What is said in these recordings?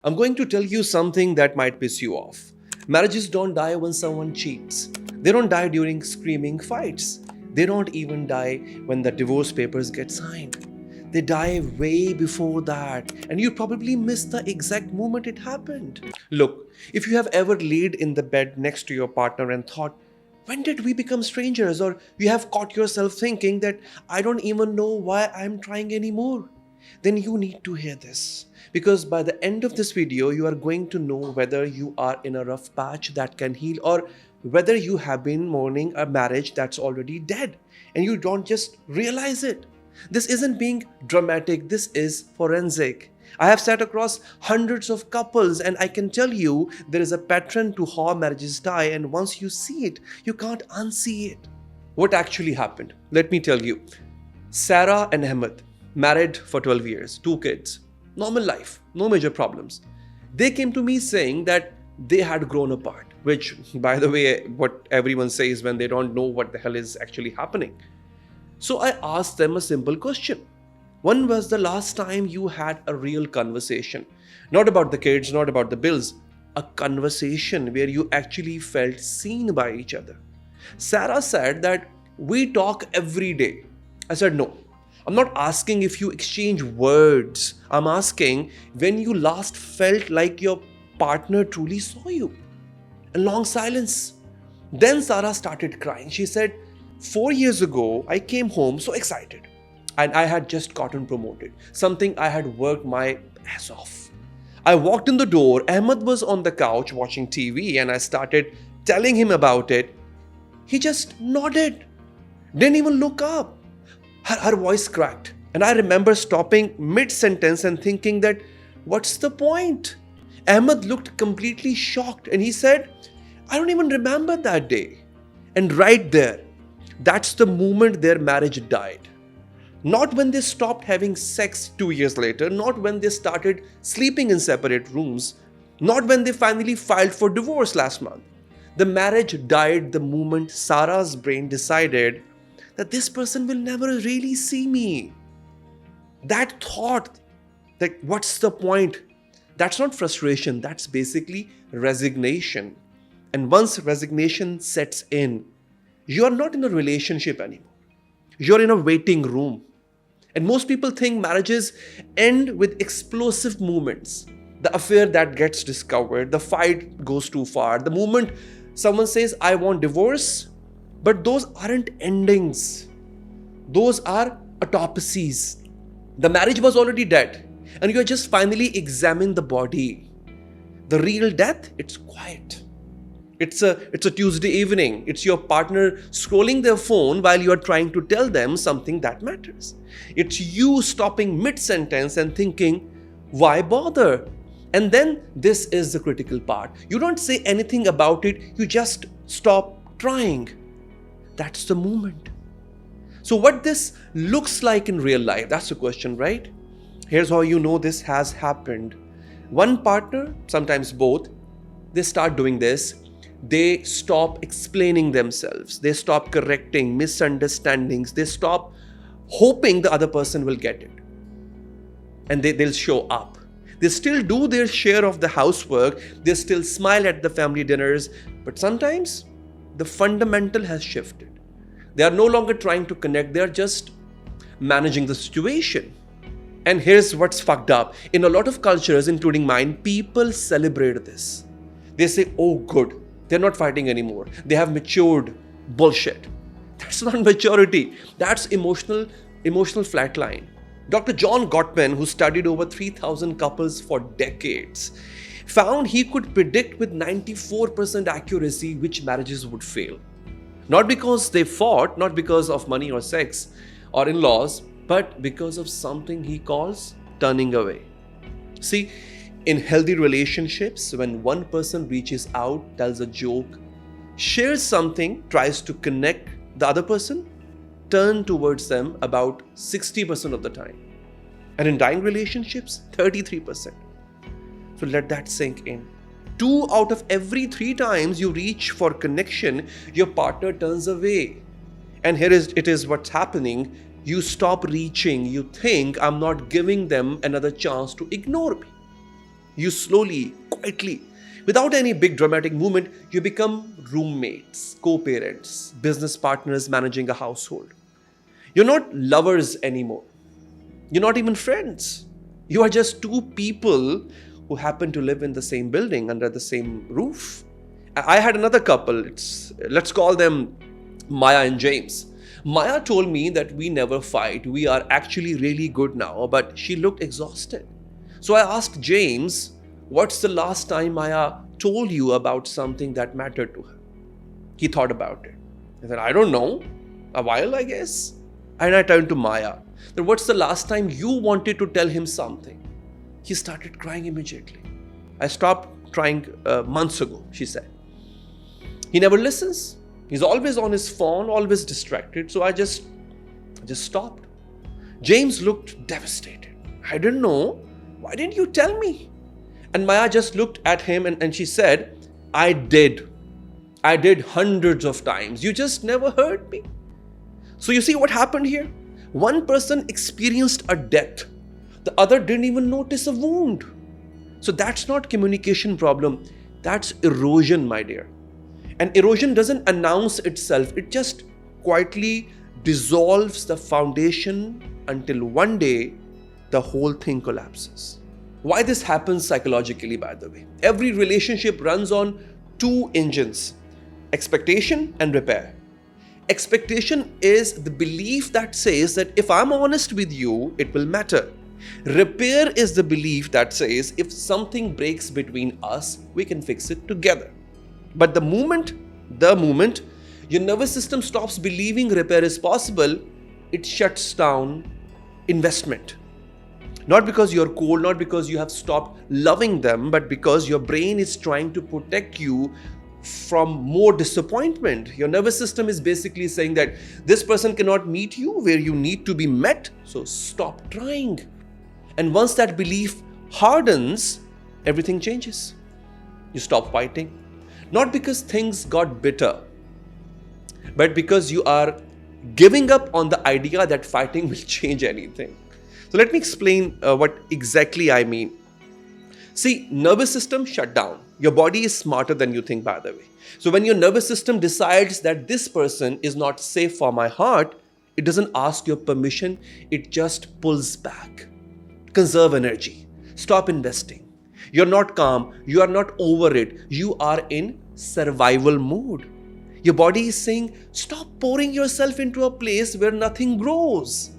I'm going to tell you something that might piss you off. Marriages don't die when someone cheats. They don't die during screaming fights. They don't even die when the divorce papers get signed. They die way before that, and you probably missed the exact moment it happened. Look, if you have ever laid in the bed next to your partner and thought, when did we become strangers? Or you have caught yourself thinking that I don't even know why I'm trying anymore, then you need to hear this. Because by the end of this video, you are going to know whether you are in a rough patch that can heal or whether you have been mourning a marriage that's already dead and you don't just realize it. This isn't being dramatic, this is forensic. I have sat across hundreds of couples and I can tell you there is a pattern to how marriages die, and once you see it, you can't unsee it. What actually happened? Let me tell you. Sarah and Ahmed, married for 12 years, 2 kids, normal life, no major problems. They came to me saying that they had grown apart, which, by the way, what everyone says when they don't know what the hell is actually happening. So I asked them a simple question. When was the last time you had a real conversation? Not about the kids, not about the bills, a conversation where you actually felt seen by each other. Sarah said that we talk every day. I said, no. I'm not asking if you exchange words. I'm asking when you last felt like your partner truly saw you. A long silence. Then Sarah started crying. She said, 4 years ago, I came home so excited and I had just gotten promoted, something I had worked my ass off. I walked in the door, Ahmed was on the couch watching TV and I started telling him about it. He just nodded, didn't even look up. Her voice cracked, and I remember stopping mid-sentence and thinking that, what's the point? Ahmed looked completely shocked and he said, I don't even remember that day. And right there, that's the moment their marriage died. Not when they stopped having sex 2 years later, not when they started sleeping in separate rooms, not when they finally filed for divorce last month. The marriage died the moment Sarah's brain decided that this person will never really see me. That thought, that what's the point? That's not frustration, that's basically resignation. And once resignation sets in, you are not in a relationship anymore. You're in a waiting room. And most people think marriages end with explosive moments. The affair that gets discovered, the fight goes too far, the moment someone says, I want divorce. But those aren't endings. Those are autopsies. The marriage was already dead and you're just finally examining the body. The real death, it's quiet. It's a Tuesday evening. It's your partner scrolling their phone while you are trying to tell them something that matters. It's you stopping mid-sentence and thinking, why bother? And then this is the critical part. You don't say anything about it. You just stop trying. That's the moment. So what this looks like in real life, that's the question, right? Here's how you know this has happened. One partner, sometimes both, they start doing this. They stop explaining themselves. They stop correcting misunderstandings. They stop hoping the other person will get it. And they'll show up. They still do their share of the housework. They still smile at the family dinners. But sometimes the fundamental has shifted. They are no longer trying to connect. They are just managing the situation. And here's what's fucked up. In a lot of cultures, including mine, people celebrate this. They say, oh good, they're not fighting anymore. They have matured. Bullshit. That's not maturity. That's emotional flatline. Dr. John Gottman, who studied over 3,000 couples for decades, found he could predict with 94% accuracy which marriages would fail. Not because they fought, not because of money or sex or in-laws, but because of something he calls turning away. See, in healthy relationships, when one person reaches out, tells a joke, shares something, tries to connect, the other person turn towards them about 60% of the time. And in dying relationships, 33%. So let that sink in. 2 out of every 3 times you reach for connection, your partner turns away. And here it is what's happening. You stop reaching. You think, I'm not giving them another chance to ignore me. You slowly, quietly, without any big dramatic movement, you become roommates, co-parents, business partners managing a household. You're not lovers anymore. You're not even friends. You are just two people who happen to live in the same building under the same roof. I had another couple. Let's call them Maya and James. Maya told me that we never fight. We are actually really good now, but she looked exhausted. So I asked James, what's the last time Maya told you about something that mattered to her? He thought about it. I said, I don't know. A while, I guess. And I turned to Maya. Then what's the last time you wanted to tell him something? He started crying immediately. I stopped trying months ago, she said. He never listens. He's always on his phone, always distracted. So I just stopped. James looked devastated. I didn't know. Why didn't you tell me? And Maya just looked at him and she said, I did. I did hundreds of times. You just never heard me. So you see what happened here? One person experienced a death. The other didn't even notice a wound. So that's not communication problem. That's erosion, my dear. And erosion doesn't announce itself. It just quietly dissolves the foundation until one day the whole thing collapses. Why this happens psychologically, by the way? Every relationship runs on two engines: expectation and repair. Expectation is the belief that says that if I'm honest with you, it will matter. Repair is the belief that says if something breaks between us, we can fix it together. But the moment your nervous system stops believing repair is possible, it shuts down investment. Not because you're cold, not because you have stopped loving them, but because your brain is trying to protect you from more disappointment. Your nervous system is basically saying that this person cannot meet you where you need to be met, so stop trying. And once that belief hardens, everything changes. You stop fighting. Not because things got bitter, but because you are giving up on the idea that fighting will change anything. So let me explain what exactly I mean. See, nervous system shut down. Your body is smarter than you think, by the way. So when your nervous system decides that this person is not safe for my heart, it doesn't ask your permission. It just pulls back. Conserve energy. Stop investing. You're not calm. You are not over it. You are in survival mode. Your body is saying, stop pouring yourself into a place where nothing grows.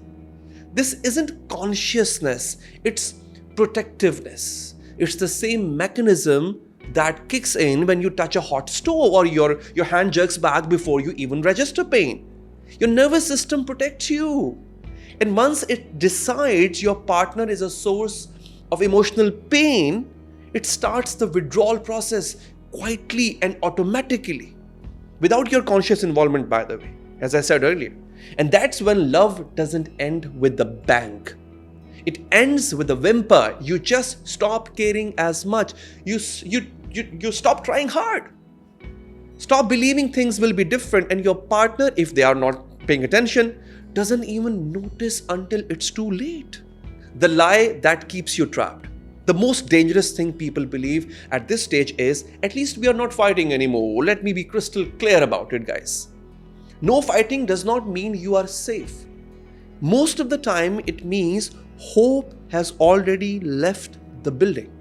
This isn't consciousness. It's protectiveness. It's the same mechanism that kicks in when you touch a hot stove or your hand jerks back before you even register pain. Your nervous system protects you. And once it decides your partner is a source of emotional pain, it starts the withdrawal process quietly and automatically, without your conscious involvement, by the way, as I said earlier. And that's when love doesn't end with the bang. It ends with a whimper. You just stop caring as much. You stop trying hard. Stop believing things will be different, and your partner, if they are not paying attention, doesn't even notice until it's too late. The lie that keeps you trapped. The most dangerous thing people believe at this stage is, at least we are not fighting anymore. Let me be crystal clear about it, guys. No fighting does not mean you are safe. Most of the time, it means hope has already left the building.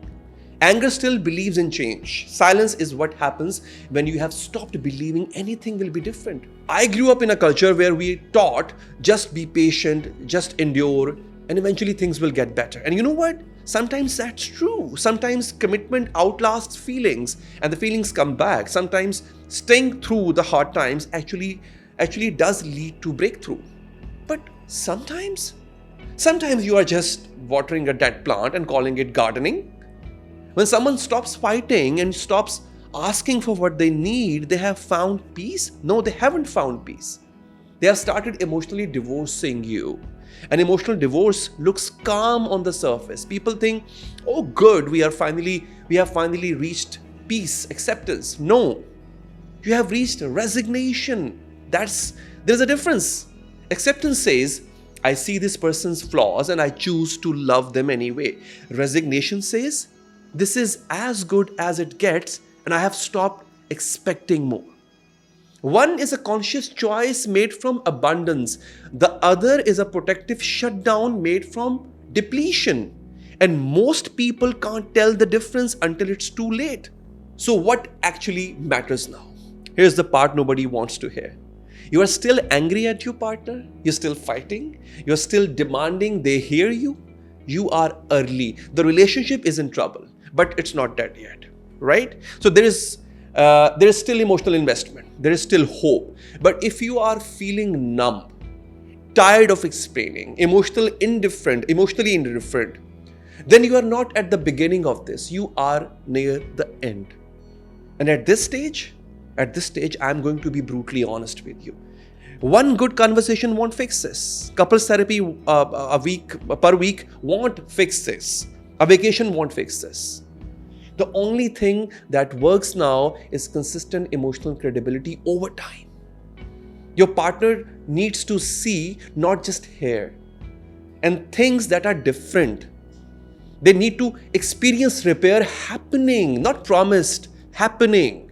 Anger still believes in change. Silence is what happens when you have stopped believing anything will be different. I grew up in a culture where we taught just be patient, just endure, and eventually things will get better. And you know what? Sometimes that's true. Sometimes commitment outlasts feelings and the feelings come back. Sometimes staying through the hard times actually does lead to breakthrough. But sometimes you are just watering a dead plant and calling it gardening. When someone stops fighting and stops asking for what they need, they have found peace? No, they haven't found peace. They have started emotionally divorcing you. An emotional divorce looks calm on the surface. People think, oh good, we have finally reached peace, acceptance. No, you have reached resignation. There's a difference. Acceptance says, I see this person's flaws and I choose to love them anyway. Resignation says, This is as good as it gets, and I have stopped expecting more. One is a conscious choice made from abundance. The other is a protective shutdown made from depletion. And most people can't tell the difference until it's too late. So, what actually matters now? Here's the part nobody wants to hear. You are still angry at your partner. You're still fighting. You're still demanding they hear you. You are early. The relationship is in trouble, but it's not dead yet, right? So there is still emotional investment. There is still hope. But if you are feeling numb, tired of explaining, emotionally indifferent, then you are not at the beginning of this. You are near the end. And at this stage, I'm going to be brutally honest with you. One good conversation won't fix this. Couples therapy per week won't fix this. A vacation won't fix this. The only thing that works now is consistent emotional credibility over time. Your partner needs to see, not just hear, and things that are different. They need to experience repair happening, not promised, happening.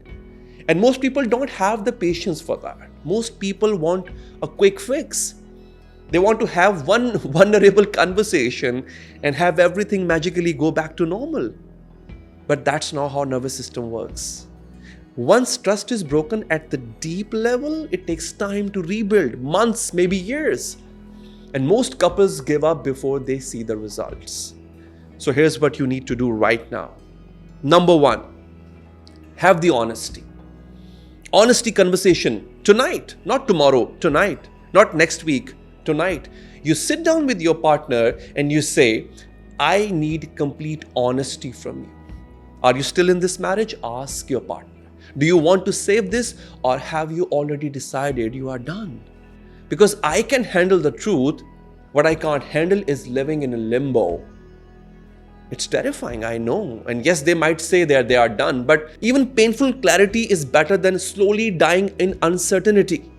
And most people don't have the patience for that. Most people want a quick fix. They want to have one vulnerable conversation and have everything magically go back to normal. But that's not how nervous system works. Once trust is broken at the deep level, it takes time to rebuild, months, maybe years. And most couples give up before they see the results. So here's what you need to do right now. Number one, have the honesty. Honesty conversation tonight, not tomorrow, tonight, not next week, tonight. You sit down with your partner and you say, I need complete honesty from you. Are you still in this marriage? Ask your partner. Do you want to save this, or have you already decided you are done? Because I can handle the truth. What I can't handle is living in a limbo. It's terrifying, I know. And yes, they might say that they are done, but even painful clarity is better than slowly dying in uncertainty.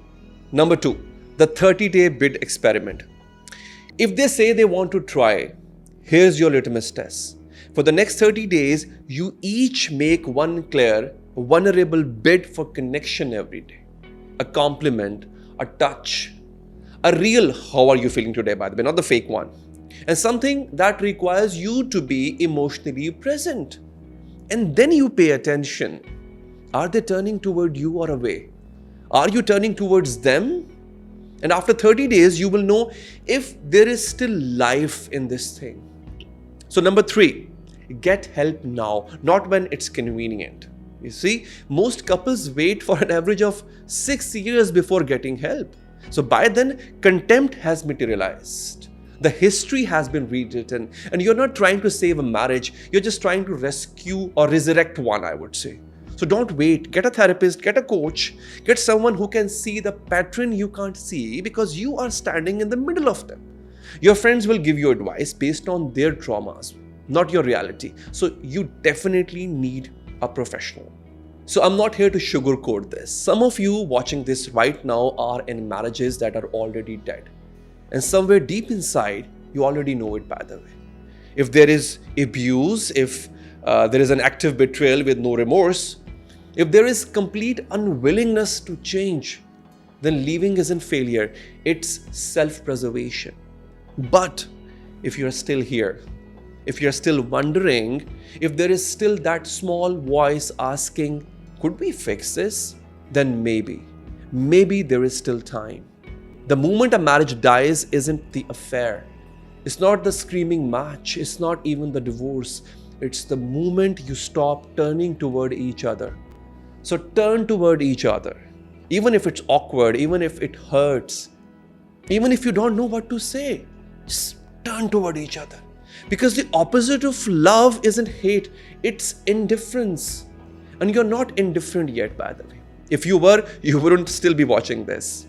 Number two, the 30-day bid experiment. If they say they want to try, here's your litmus test. For the next 30 days, you each make one clear, vulnerable bid for connection every day. A compliment, a touch, a real how are you feeling today, by the way, not the fake one. And something that requires you to be emotionally present. And then you pay attention. Are they turning toward you or away? Are you turning towards them? And after 30 days, you will know if there is still life in this thing. So number three, get help now, not when it's convenient. You see, most couples wait for an average of 6 years before getting help. So by then, contempt has materialized. The history has been rewritten, and you're not trying to save a marriage. You're just trying to rescue or resurrect one, I would say. So don't wait. Get a therapist, get a coach, get someone who can see the pattern you can't see because you are standing in the middle of them. Your friends will give you advice based on their traumas, not your reality. So you definitely need a professional. So I'm not here to sugarcoat this. Some of you watching this right now are in marriages that are already dead. And somewhere deep inside, you already know it, by the way. If there is abuse, if there is an active betrayal with no remorse, if there is complete unwillingness to change, then leaving isn't failure, it's self-preservation. But if you're still here, if you're still wondering, if there is still that small voice asking, could we fix this? Then maybe there is still time. The moment a marriage dies isn't the affair. It's not the screaming match. It's not even the divorce. It's the moment you stop turning toward each other. So turn toward each other. Even if it's awkward, even if it hurts, even if you don't know what to say, just turn toward each other. Because the opposite of love isn't hate, it's indifference. And you're not indifferent yet, by the way. If you were, you wouldn't still be watching this.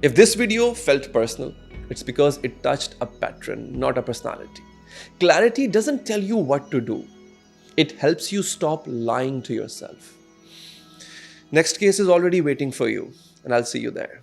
If this video felt personal, it's because it touched a pattern, not a personality. Clarity doesn't tell you what to do. It helps you stop lying to yourself. Next case is already waiting for you, and I'll see you there.